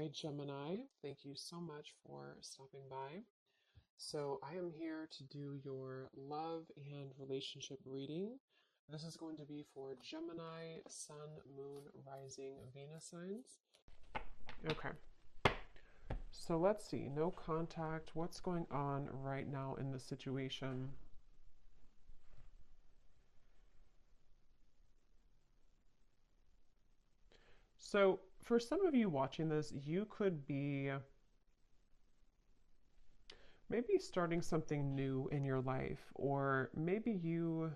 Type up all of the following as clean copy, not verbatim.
Hi, Gemini. Thank you so much for stopping by. So, I am here to do your love and relationship reading. This is going to be for Gemini, Sun, Moon, Rising, Venus signs. Okay, so let's see. No contact. What's going on right now in the situation? So, for some of you watching this, you could be maybe starting something new in your life, or maybe you.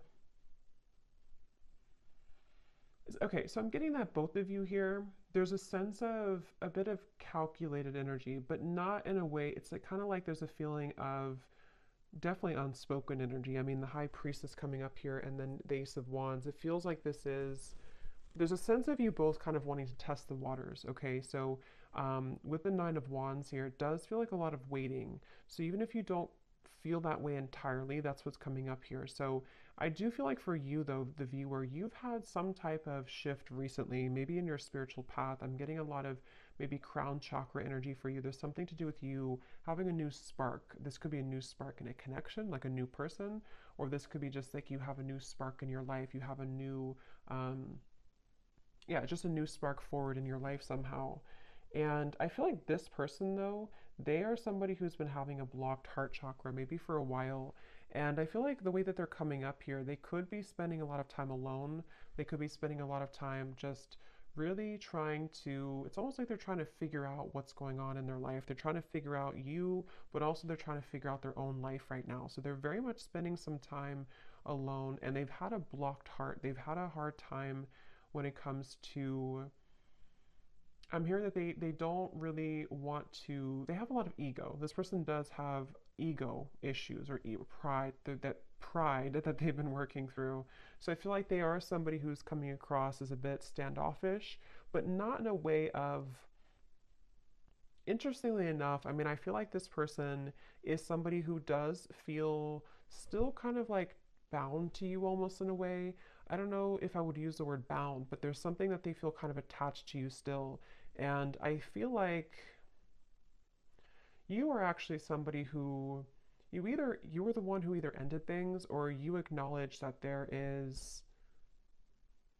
Okay, so I'm getting that both of you here, there's a sense of a bit of calculated energy, but not in a way, it's like kind of like there's a feeling of definitely unspoken energy. I mean, the High Priestess coming up here and then the Ace of Wands. It feels like there's a sense of you both kind of wanting to test the waters, okay? So with the Nine of Wands here, it does feel like a lot of waiting. So even if you don't feel that way entirely, that's what's coming up here. So I do feel like for you, though, the viewer, you've had some type of shift recently, maybe in your spiritual path. I'm getting a lot of maybe crown chakra energy for you. There's something to do with you having a new spark. This could be a new spark in a connection, like a new person, or this could be just like you have a new spark in your life. You have a new, um, yeah, just a new spark forward in your life somehow. And I feel like this person, though, they are somebody who's been having a blocked heart chakra maybe for a while. And I feel like the way that they're coming up here, they could be spending a lot of time alone. They could be spending a lot of time just really trying to, it's almost like they're trying to figure out what's going on in their life. They're trying to figure out you, but also they're trying to figure out their own life right now. So they're very much spending some time alone and they've had a blocked heart. They've had a hard time when it comes to, I'm hearing that they don't really want to, they have a lot of ego. This person does have ego issues or pride, that pride that they've been working through. So I feel like they are somebody who's coming across as a bit standoffish, but not in a way of, interestingly enough, I mean, I feel like this person is somebody who does feel still kind of like bound to you almost in a way. I don't know if I would use the word bound, but there's something that they feel kind of attached to you still. And I feel like you are actually somebody who you were the one who either ended things or you acknowledge that there is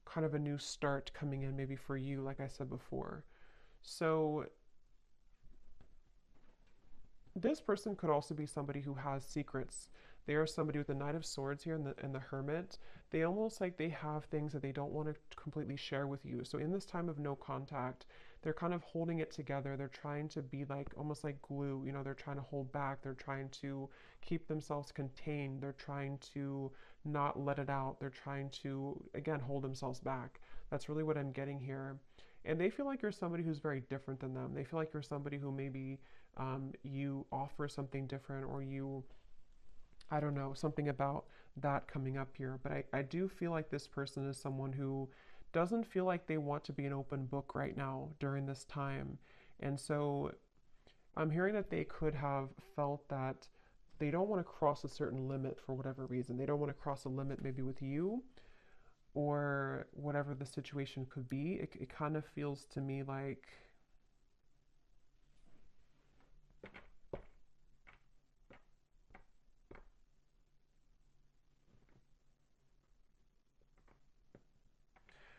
kind of a new start coming in maybe for you, like I said before. So this person could also be somebody who has secrets. They are somebody with the Knight of Swords here and the Hermit. They almost like they have things that they don't want to completely share with you. So in this time of no contact, they're kind of holding it together. They're trying to be like almost like glue. You know, they're trying to hold back. They're trying to keep themselves contained. They're trying to not let it out. They're trying to, again, hold themselves back. That's really what I'm getting here. And they feel like you're somebody who's very different than them. They feel like you're somebody who maybe you offer something different or you, I don't know, something about that coming up here. But I do feel like this person is someone who doesn't feel like they want to be an open book right now during this time. And so I'm hearing that they could have felt that they don't want to cross a certain limit for whatever reason. They don't want to cross a limit maybe with you or whatever the situation could be. It kind of feels to me like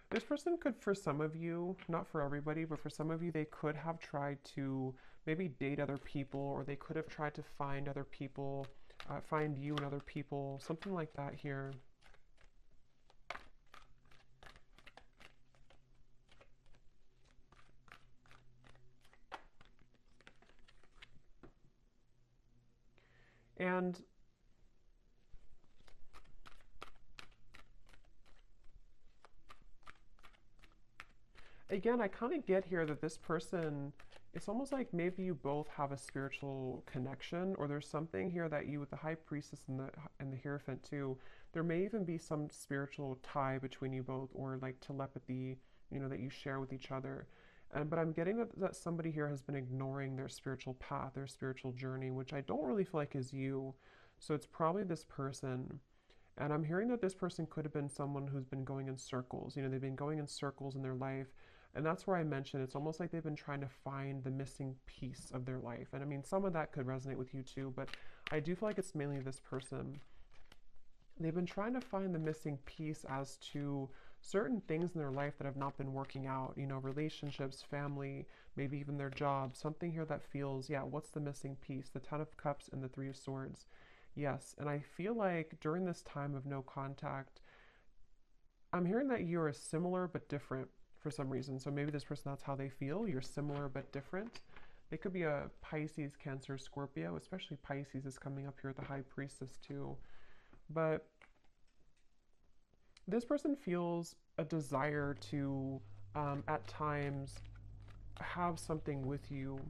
this person could, for some of you, not for everybody, but for some of you, they could have tried to maybe date other people, or they could have tried to find other people, find you and other people, something like that here. And again, I kind of get here that this person, it's almost like maybe you both have a spiritual connection, or there's something here that you, with the High Priestess and the Hierophant too, there may even be some spiritual tie between you both, or like telepathy, you know, that you share with each other. And but I'm getting that somebody here has been ignoring their spiritual path, their spiritual journey, which I don't really feel like is you. So it's probably this person. And I'm hearing that this person could have been someone who's been going in circles. You know, they've been going in circles in their life. And that's where I mentioned it's almost like they've been trying to find the missing piece of their life. And I mean, some of that could resonate with you too, but I do feel like it's mainly this person. They've been trying to find the missing piece as to certain things in their life that have not been working out, you know, relationships, family, maybe even their job, something here that feels, yeah, what's the missing piece? The Ten of Cups and the Three of Swords. Yes, and I feel like during this time of no contact, I'm hearing that you're similar but different for some reason. So maybe this person, that's how they feel. You're similar but different. They could be a Pisces, Cancer, Scorpio, especially Pisces is coming up here with the High Priestess too. But this person feels a desire to, at times, have something with you.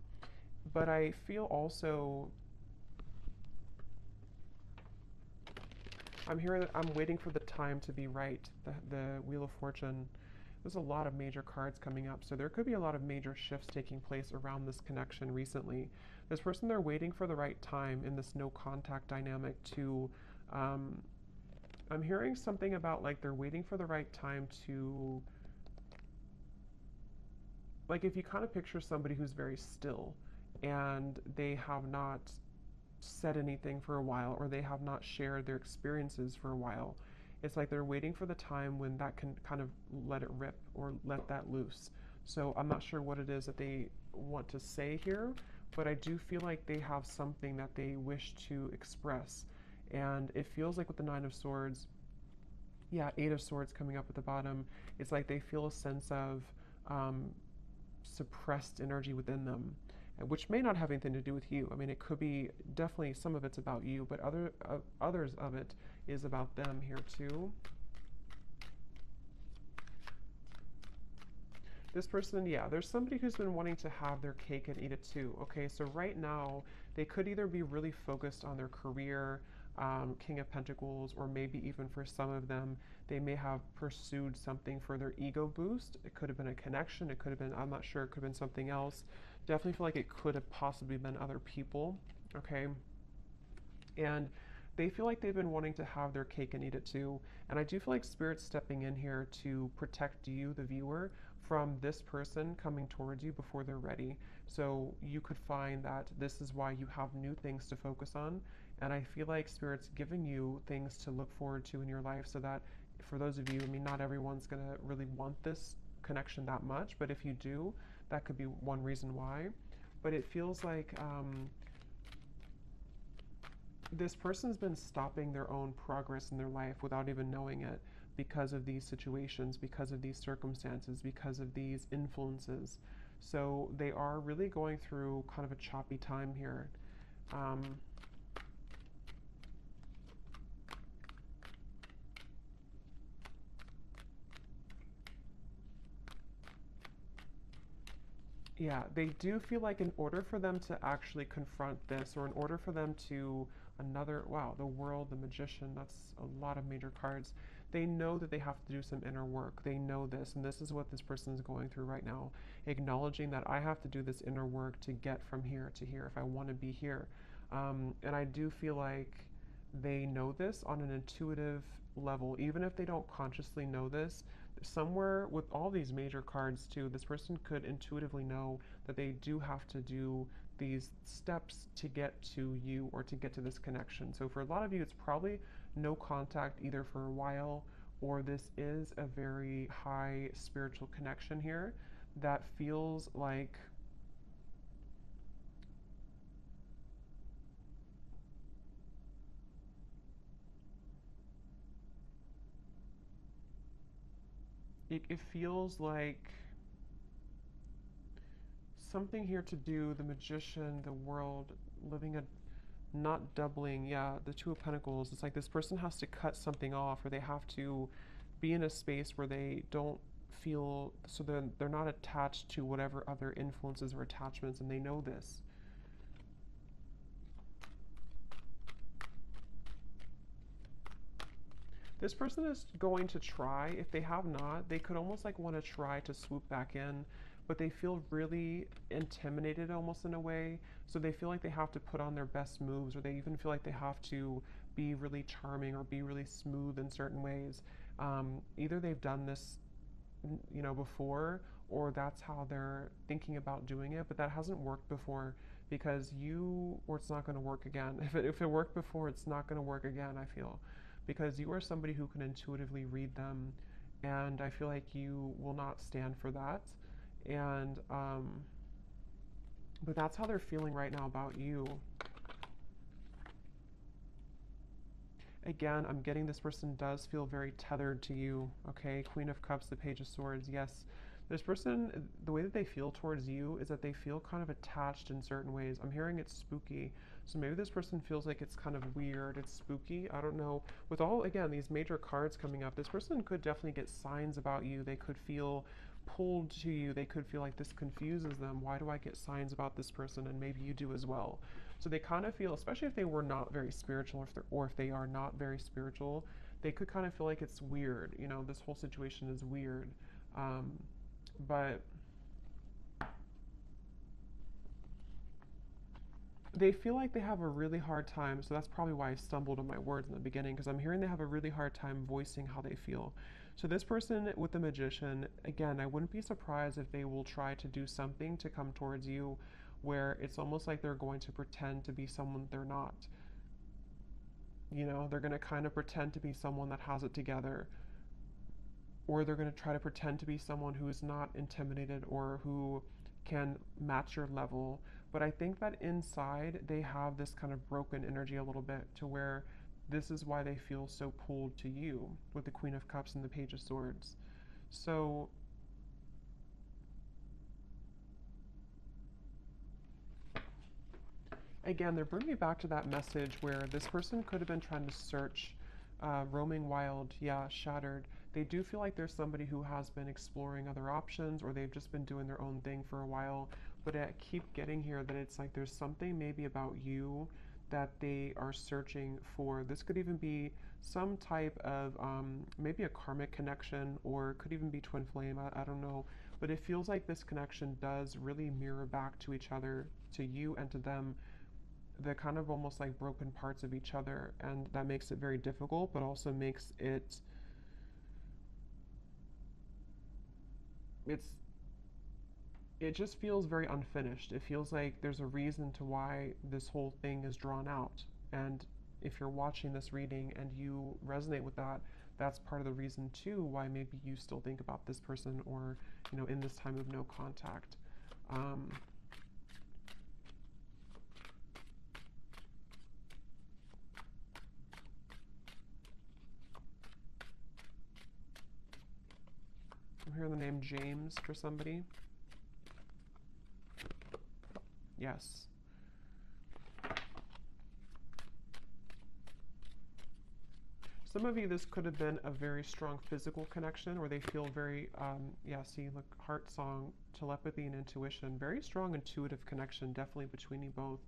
But I feel also, I'm hearing that I'm waiting for the time to be right. The Wheel of Fortune. There's a lot of major cards coming up. So there could be a lot of major shifts taking place around this connection recently. This person, they're waiting for the right time in this no contact dynamic to, I'm hearing something about like they're waiting for the right time to, like if you kind of picture somebody who's very still and they have not said anything for a while or they have not shared their experiences for a while. It's like they're waiting for the time when that can kind of let it rip or let that loose. So I'm not sure what it is that they want to say here, but I do feel like they have something that they wish to express. And it feels like with the Nine of Swords, yeah, Eight of Swords coming up at the bottom, it's like they feel a sense of um, suppressed energy within them, which may not have anything to do with you. I mean, it could be definitely some of it's about you, but others of it is about them here too. This person, yeah, there's somebody who's been wanting to have their cake and eat it too. Okay, so right now they could either be really focused on their career, King of Pentacles, or maybe even for some of them, they may have pursued something for their ego boost. It could have been a connection. It could have been, I'm not sure, it could have been something else. Definitely feel like it could have possibly been other people. Okay. And they feel like they've been wanting to have their cake and eat it too. And I do feel like Spirit's stepping in here to protect you, the viewer, from this person coming towards you before they're ready. So you could find that this is why you have new things to focus on. And I feel like Spirit's giving you things to look forward to in your life so that for those of you, I mean, not everyone's going to really want this connection that much, but if you do, that could be one reason why. But it feels like this person's been stopping their own progress in their life without even knowing it because of these situations, because of these circumstances, because of these influences. So they are really going through kind of a choppy time here. Yeah, they do feel like in order for them to actually confront this, or in order for them to wow, the World, the Magician, that's a lot of major cards. They know that they have to do some inner work. They know this, and this is what this person is going through right now. Acknowledging that I have to do this inner work to get from here to here if I want to be here. And I do feel like they know this on an intuitive level, even if they don't consciously know this. Somewhere with all these major cards too, this person could intuitively know that they do have to do these steps to get to you or to get to this connection. So for a lot of you, it's probably no contact either for a while, or this is a very high spiritual connection here that feels like it feels like something here to do, the Magician, the World, living a not doubling, yeah, the Two of Pentacles. It's like this person has to cut something off, or they have to be in a space where they don't feel, so they're not attached to whatever other influences or attachments, and they know this. This person is going to try. If they have not, they could almost like want to try to swoop back in, but they feel really intimidated almost in a way. So they feel like they have to put on their best moves, or they even feel like they have to be really charming or be really smooth in certain ways. Either they've done this, you know, before, or that's how they're thinking about doing it, but that hasn't worked before because or it's not going to work again. If it worked before, it's not going to work again, I feel, because you are somebody who can intuitively read them, and I feel like you will not stand for that. And, but that's how they're feeling right now about you. Again, I'm getting this person does feel very tethered to you, okay? Queen of Cups, the Page of Swords, yes. This person, the way that they feel towards you is that they feel kind of attached in certain ways. I'm hearing it's spooky. So maybe this person feels like it's kind of weird, it's spooky, I don't know. With all, again, these major cards coming up, this person could definitely get signs about you. They could feel pulled to you. They could feel like this confuses them. Why do I get signs about this person? And maybe you do as well. So they kind of feel, especially if they were not very spiritual, or if they are not very spiritual, they could kind of feel like it's weird. You know, this whole situation is weird. Um, but they feel like they have a really hard time. So that's probably why I stumbled on my words in the beginning, because I'm hearing they have a really hard time voicing how they feel. So this person with the Magician, again, I wouldn't be surprised if they will try to do something to come towards you where it's almost like they're going to pretend to be someone they're not. You know, they're going to kind of pretend to be someone that has it together, or they're going to try to pretend to be someone who is not intimidated or who can match your level. But I think that inside they have this kind of broken energy a little bit, to where this is why they feel so pulled to you with the Queen of Cups and the Page of Swords. So again, they're bringing me back to that message where this person could have been trying to search, roaming wild, yeah, shattered. They do feel like there's somebody who has been exploring other options, or they've just been doing their own thing for a while. But I keep getting here that it's like there's something maybe about you that they are searching for. This could even be some type of maybe a karmic connection, or it could even be twin flame. I don't know. But it feels like this connection does really mirror back to each other, to you and to them, the kind of almost like broken parts of each other, and that makes it very difficult, but also makes it's it just feels very unfinished. It feels like there's a reason to why this whole thing is drawn out. And if you're watching this reading and you resonate with that, that's part of the reason too why maybe you still think about this person, or you know, in this time of no contact. Um, I'm hearing the name James for somebody. Yes. Some of you, this could have been a very strong physical connection, where they feel very, yeah, see, look, heart song, telepathy and intuition, very strong intuitive connection, definitely between you both.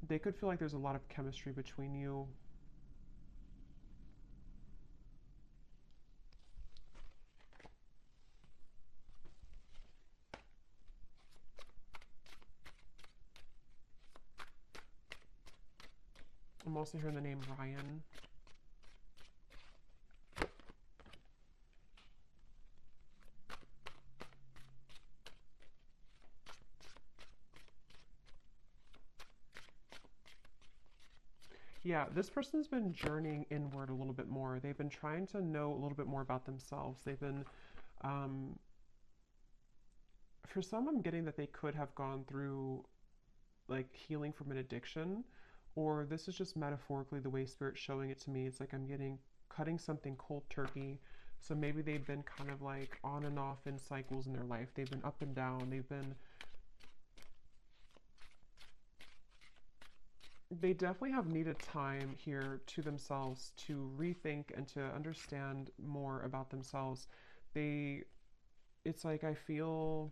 They could feel like there's a lot of chemistry between you. I'm also hearing the name Ryan. Yeah, this person's been journeying inward a little bit more. They've been trying to know a little bit more about themselves. They've been, um, for some, I'm getting that they could have gone through like healing from an addiction, or this is just metaphorically the way Spirit's showing it to me. It's like I'm getting cutting something cold turkey. So maybe they've been kind of like on and off in cycles in their life. They've been up and down. They definitely have needed time here to themselves to rethink and to understand more about themselves. They, it's like I feel,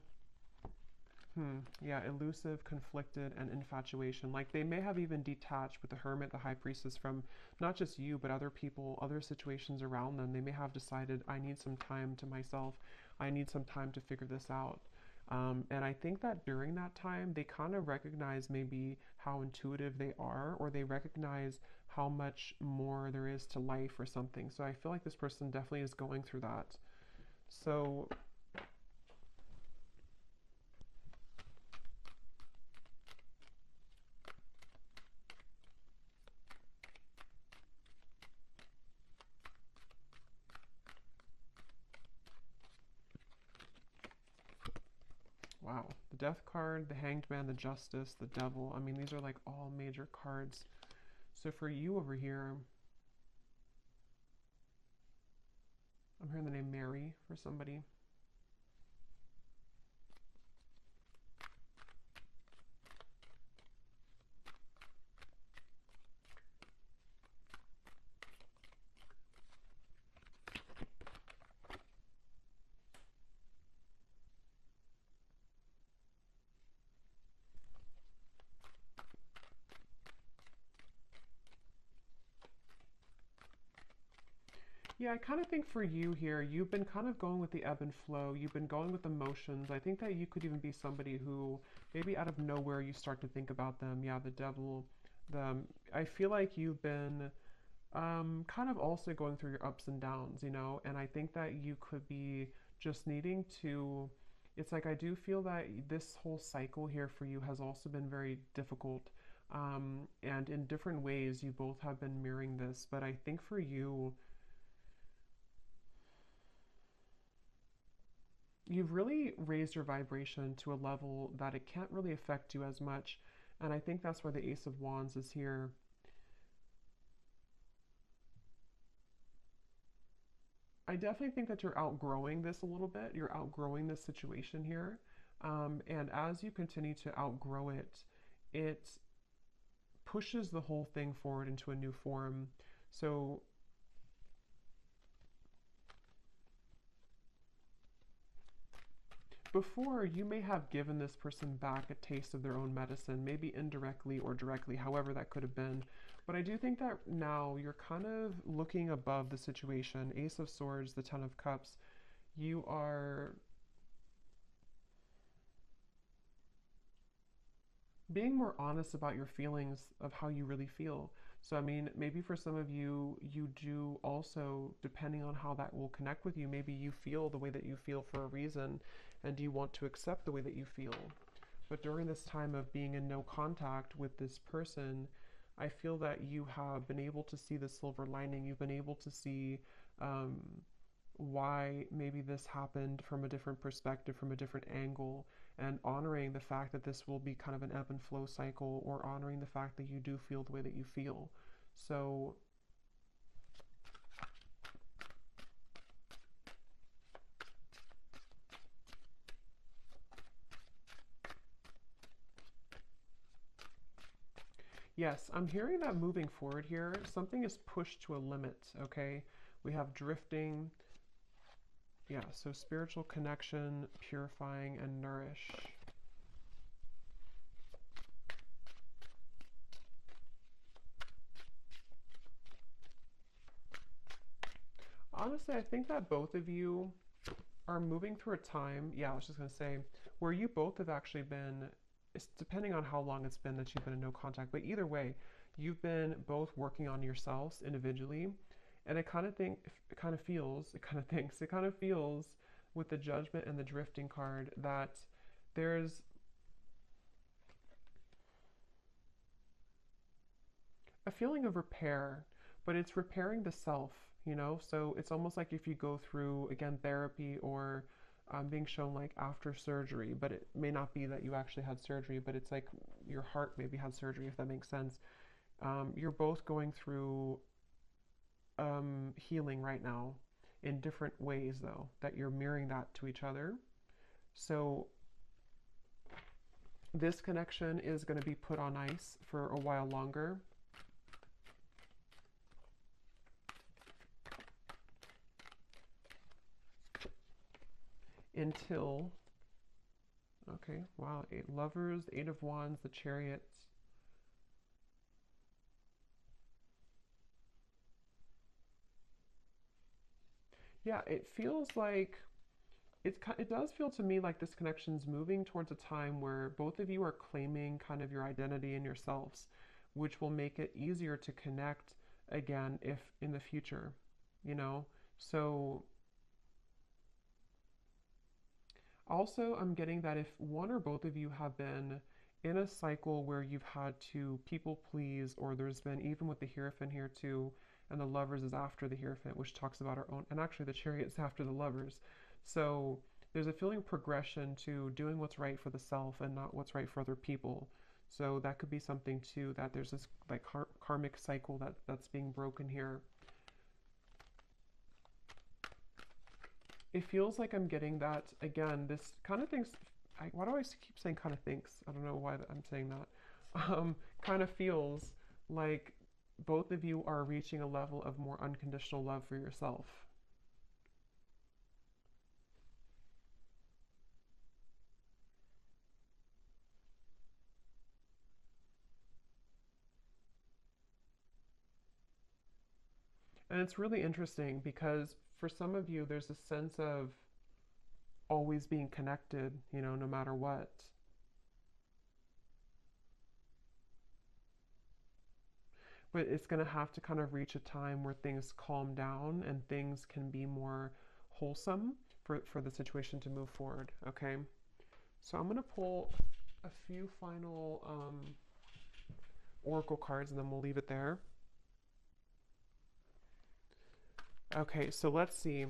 yeah, elusive, conflicted, and infatuation. Like they may have even detached with the Hermit, the High Priestess, from not just you, but other people, other situations around them. They may have decided, I need some time to myself. I need some time to figure this out. And I think that during that time, they kind of recognize maybe how intuitive they are, or they recognize how much more there is to life or something. So I feel like this person definitely is going through that. So wow. The Death card, the Hanged Man, the Justice, the Devil. I mean, these are like all major cards. So for you over here, I'm hearing the name Mary for somebody. Yeah, I kind of think for you here, you've been kind of going with the ebb and flow. You've been going with emotions. I think that you could even be somebody who maybe out of nowhere you start to think about them. Yeah, the devil. The I feel like you've been kind of also going through your ups and downs, you know, and I think that you could be just needing to. It's like I do feel that this whole cycle here for you has also been very difficult. And in different ways, you both have been mirroring this, but I think for you, you've really raised your vibration to a level that it can't really affect you as much. And I think that's why the Ace of Wands is here. I definitely think that you're outgrowing this a little bit. You're outgrowing this situation here. And as you continue to outgrow it, it pushes the whole thing forward into a new form. So before, you may have given this person back a taste of their own medicine, maybe indirectly or directly, however that could have been. But I do think that now you're kind of looking above the situation. Ace of Swords, the Ten of Cups, you are being more honest about your feelings of how you really feel. So, I mean, maybe for some of you, you do also, depending on how that will connect with you, maybe you feel the way that you feel for a reason and you want to accept the way that you feel. But during this time of being in no contact with this person, I feel that you have been able to see the silver lining. You've been able to see um, why maybe this happened from a different perspective, from a different angle, and honoring the fact that this will be kind of an ebb and flow cycle, or honoring the fact that you do feel the way that you feel. So, yes, I'm hearing that moving forward here, something is pushed to a limit, okay? We have drifting, yeah, so spiritual connection, purifying, and nourish. Honestly, I think that both of you are moving through a time, yeah, I was just going to say, where you both have actually been, it's depending on how long it's been that you've been in no contact, but either way, you've been both working on yourselves individually. And I kind of think, it kind of feels, it kind of thinks, it kind of feels with the Judgment and the Drifting card that there's a feeling of repair, but it's repairing the self, you know? So it's almost like if you go through, again, therapy or being shown like after surgery, but it may not be that you actually had surgery, but it's like your heart maybe had surgery, if that makes sense. You're both going through healing right now in different ways, though, that you're mirroring that to each other. So this connection is going to be put on ice for a while longer. Until, okay, wow, eight lovers, the Eight of Wands, the Chariots. Yeah, it feels like it does feel to me like this connection's moving towards a time where both of you are claiming kind of your identity and yourselves, which will make it easier to connect again if in the future, you know? So also, I'm getting that if one or both of you have been in a cycle where you've had to people please, or there's been, even with the Hierophant here too, and the Lovers is after the Hierophant, which talks about our own, and actually the Chariot's after the Lovers. So there's a feeling of progression to doing what's right for the self and not what's right for other people. So that could be something too, that there's this like karmic cycle that's being broken here. It feels like I'm getting that again. This kind of thinks. Why do I keep saying kind of thinks? I don't know why I'm saying that. Kind of feels like both of you are reaching a level of more unconditional love for yourself. And it's really interesting because for some of you, there's a sense of always being connected, you know, no matter what. But it's going to have to kind of reach a time where things calm down and things can be more wholesome for the situation to move forward, okay? So I'm going to pull a few final oracle cards and then we'll leave it there. Okay, so let's see.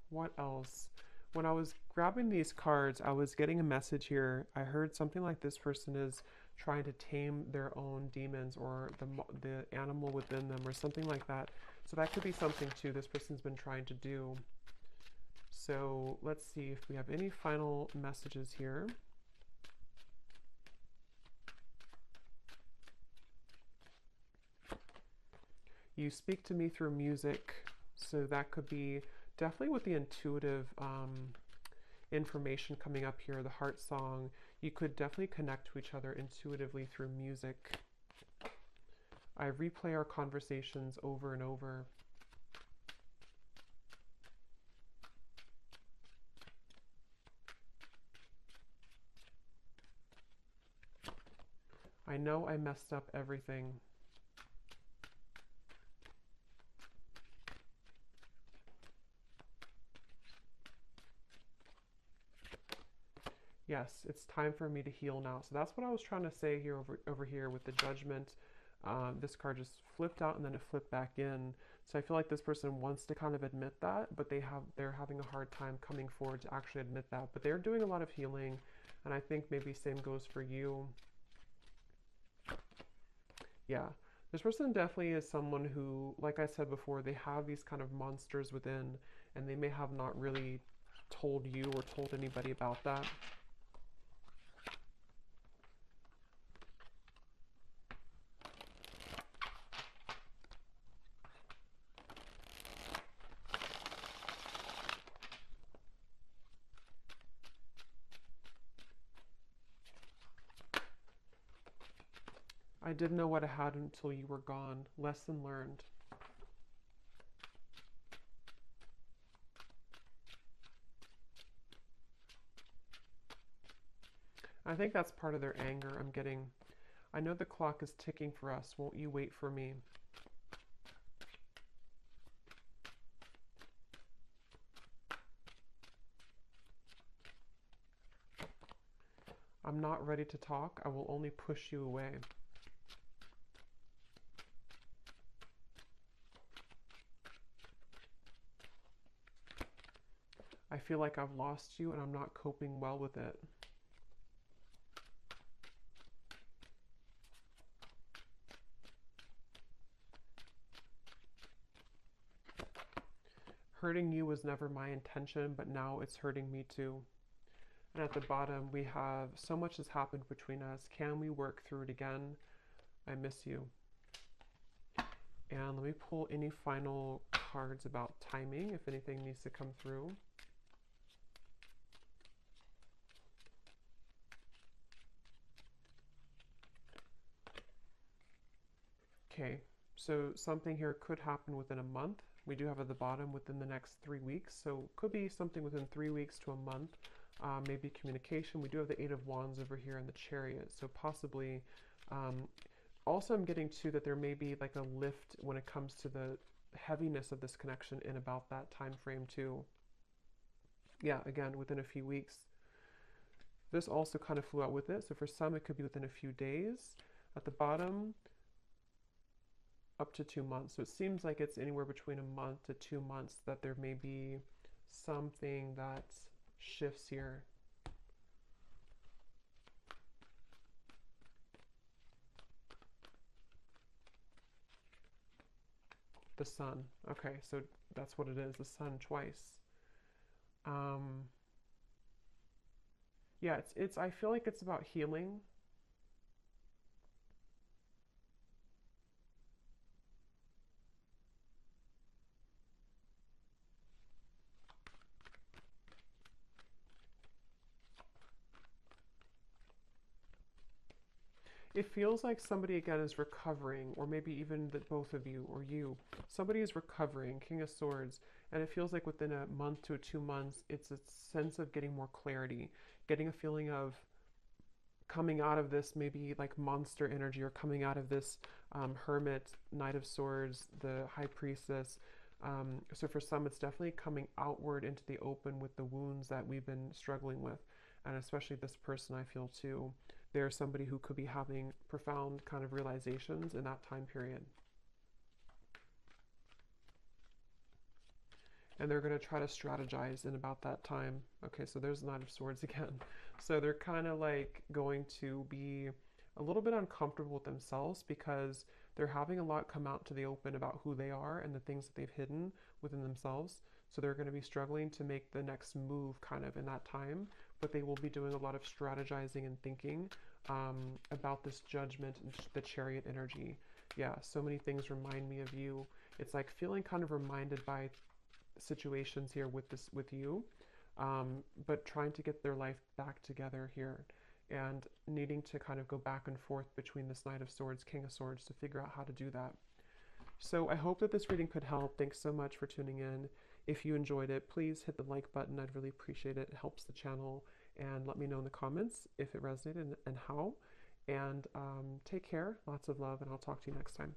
What else? When I was grabbing these cards, I was getting a message here. I heard something like this person is trying to tame their own demons or the animal within them or something like that. So that could be something too this person's been trying to do. So let's see if we have any final messages here. You speak to me through music. So that could be definitely with the intuitive information coming up here, the heart song. You could definitely connect to each other intuitively through music. I replay our conversations over and over. I know I messed up everything. Yes, it's time for me to heal now. So that's what I was trying to say here over here with the Judgment. This card just flipped out and then it flipped back in. So I feel like this person wants to kind of admit that, but they're having a hard time coming forward to actually admit that. But they're doing a lot of healing, and I think maybe same goes for you. Yeah, this person definitely is someone who, like I said before, they have these kind of monsters within, and they may have not really told you or told anybody about that. I didn't know what I had until you were gone. Lesson learned. I think that's part of their anger I'm getting. I know the clock is ticking for us. Won't you wait for me? I'm not ready to talk. I will only push you away. I feel like I've lost you and I'm not coping well with it. Hurting you was never my intention, but now it's hurting me too. And at the bottom, we have so much has happened between us. Can we work through it again? I miss you. And let me pull any final cards about timing, if anything needs to come through. Okay, so something here could happen within a month. We do have at the bottom within the next 3 weeks, so could be something within 3 weeks to a month. Maybe communication. We do have the Eight of Wands over here in the Chariot, so possibly. Also, I'm getting too that there may be like a lift when it comes to the heaviness of this connection in about that time frame too. Yeah, again, within a few weeks. This also kind of flew out with it, so for some it could be within a few days. At the bottom, up to 2 months. So it seems like it's anywhere between a month to 2 months that there may be something that shifts here. The sun. Okay, so that's what it is, the sun twice. Um, yeah, I feel like it's about healing. It feels like somebody again is recovering, or maybe even that both of you or you. Somebody is recovering, King of Swords, and it feels like within a month to 2 months, it's a sense of getting more clarity, getting a feeling of coming out of this maybe like monster energy, or coming out of this hermit, Knight of Swords, the High Priestess. So for some, it's definitely coming outward into the open with the wounds that we've been struggling with. And especially this person, I feel too, they're somebody who could be having profound kind of realizations in that time period. And they're going to try to strategize in about that time. Okay, so there's Knight of Swords again. So they're kind of like going to be a little bit uncomfortable with themselves because they're having a lot come out to the open about who they are and the things that they've hidden within themselves. So they're going to be struggling to make the next move kind of in that time, but they will be doing a lot of strategizing and thinking about this judgment and the chariot energy. Yeah, so many things remind me of you. It's like feeling kind of reminded by situations here with you, but trying to get their life back together here, and needing to kind of go back and forth between this Knight of Swords, King of Swords, to figure out how to do that. So I hope that this reading could help. Thanks so much for tuning in. If you enjoyed it, please hit the like button. I'd really appreciate it. It helps the channel. And let me know in the comments if it resonated and how. And take care. Lots of love, and I'll talk to you next time.